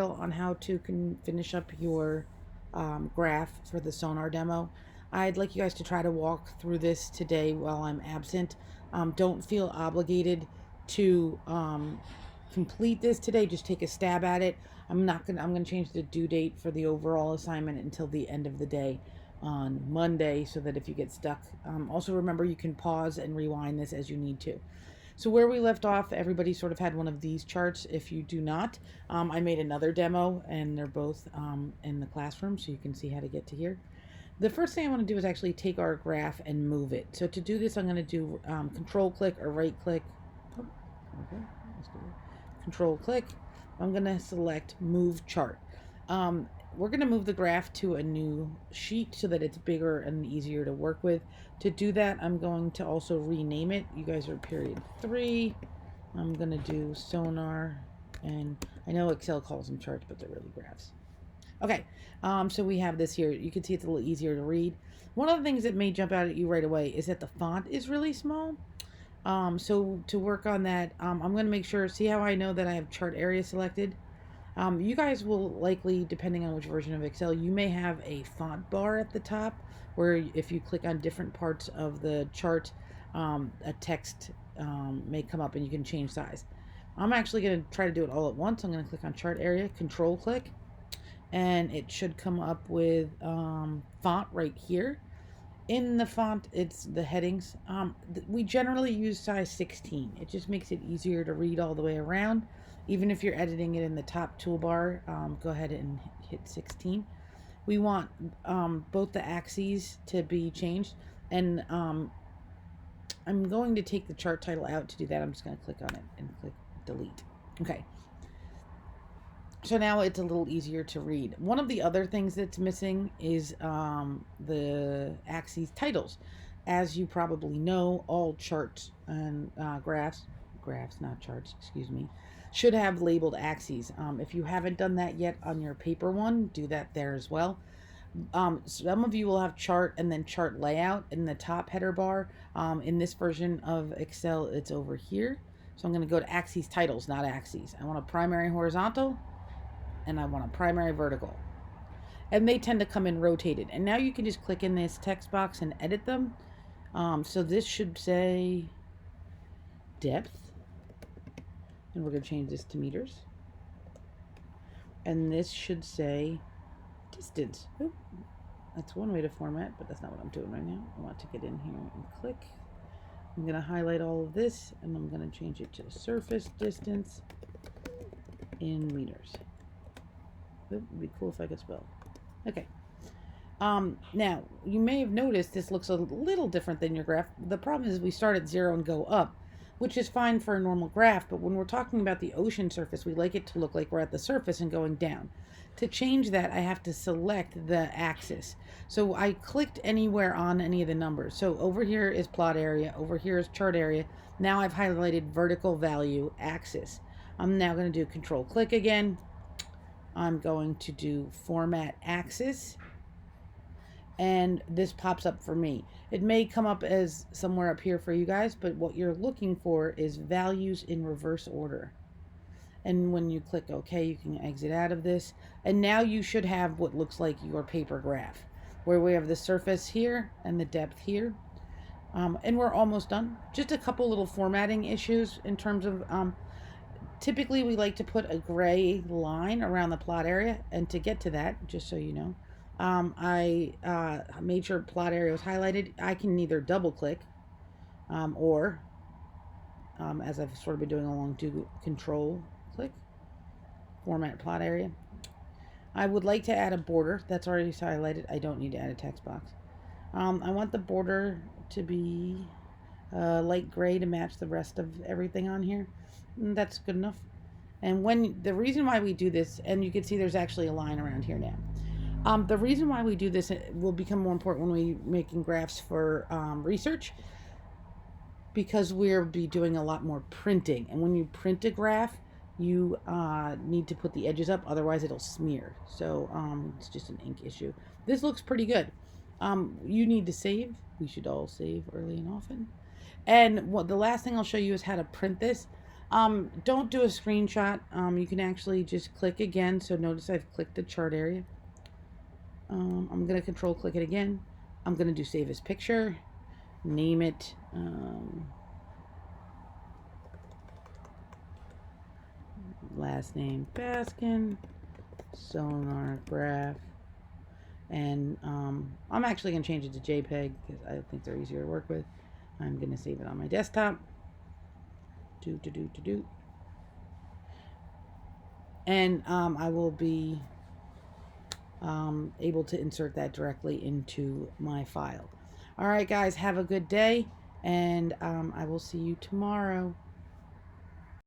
tutorial on how to finish up your graph for the Sonar demo. I'd like you guys to try to walk through this today while I'm absent. Don't feel obligated to complete this today. Just take a stab at it. I'm gonna change the due date for the overall assignment until the end of the day on Monday, so that if you get stuck, also remember you can pause and rewind this as you need to. So where we left off, everybody sort of had one of these charts. If you do not, I made another demo, and they're both in the classroom, so you can see how to get to here. The first thing I want to do is actually take our graph and move it. So to do this, I'm going to do control click or right click. Oh, okay, let's do it. Control click. I'm going to select move chart. We're going to move the graph to a new sheet so that it's bigger and easier to work with. To do that, I'm going to also rename it. You guys are period 3. I'm going to do Sonar, and I know Excel calls them charts, but they're really graphs. Okay, so we have this here. You can see it's a little easier to read. One of the things that may jump out at you right away is that the font is really small. So to work on that, I'm going to make sure, see how I know that I have chart area selected? You guys will likely, depending on which version of Excel, you may have a font bar at the top where if you click on different parts of the chart, a text may come up and you can change size. I'm actually going to try to do it all at once. I'm going to click on chart area, control click, and it should come up with font right here. In the font, it's the headings. We generally use size 16. It just makes it easier to read all the way around. Even if you're editing it in the top toolbar, go ahead and hit 16. We want both the axes to be changed. And I'm going to take the chart title out. To do that, I'm just going to click on it and click delete. Okay. So now it's a little easier to read. One of the other things that's missing is the axes titles. As you probably know, all charts and graphs, not charts, excuse me, should have labeled axes. If you haven't done that yet on your paper one, do that there as well. Some of you will have chart and then chart layout in the top header bar. In this version of Excel, it's over here. So I'm going to go to axes titles, not axes. I want a primary horizontal, and I want a primary vertical. And they tend to come in rotated. And now you can just click in this text box and edit them. So this should say depth. And we're going to change this to meters. And this should say distance. Oop. That's one way to format, but that's not what I'm doing right now. I want to get in here and click. I'm going to highlight all of this, and I'm going to change it to surface distance in meters. It would be cool if I could spell. Okay. Now, you may have noticed this looks a little different than your graph. The problem is we start at 0 and go up, which is fine for a normal graph, but when we're talking about the ocean surface, we like it to look like we're at the surface and going down. To change that, I have to select the axis. So I clicked anywhere on any of the numbers. So over here is plot area, over here is chart area. Now I've highlighted vertical value axis. I'm now going to do control click again. I'm going to do format axis, and this pops up for me. It may come up as somewhere up here for you guys, but what you're looking for is values in reverse order. And when you click OK, you can exit out of this. And now you should have what looks like your paper graph, where we have the surface here and the depth here. And we're almost done. Just a couple little formatting issues in terms of typically we like to put a gray line around the plot area, and to get to that, just so you know, I made sure plot area was highlighted. I can either double click or as I've sort of been doing along, do control click, format plot area. I would like to add a border. That's already highlighted. I don't need to add a text box. I want the border to be light gray to match the rest of everything on here. That's good enough. And when the reason why we do this, and you can see there's actually a line around here now. The reason why we do this will become more important when we're making graphs for research, because we'll be doing a lot more printing. And when you print a graph, you need to put the edges up, otherwise it'll smear. So it's just an ink issue. This looks pretty good. You need to save. We should all save early and often. And what the last thing I'll show you is how to print this. Don't do a screenshot. You can actually just click again. So notice I've clicked the chart area. I'm going to control click it again. I'm going to do save as picture. Name it. Last name Baskin. Sonar graph. And I'm actually going to change it to JPEG because I think they're easier to work with. I'm going to save it on my desktop. And I will be able to insert that directly into my file. All right, guys, have a good day, and I will see you tomorrow.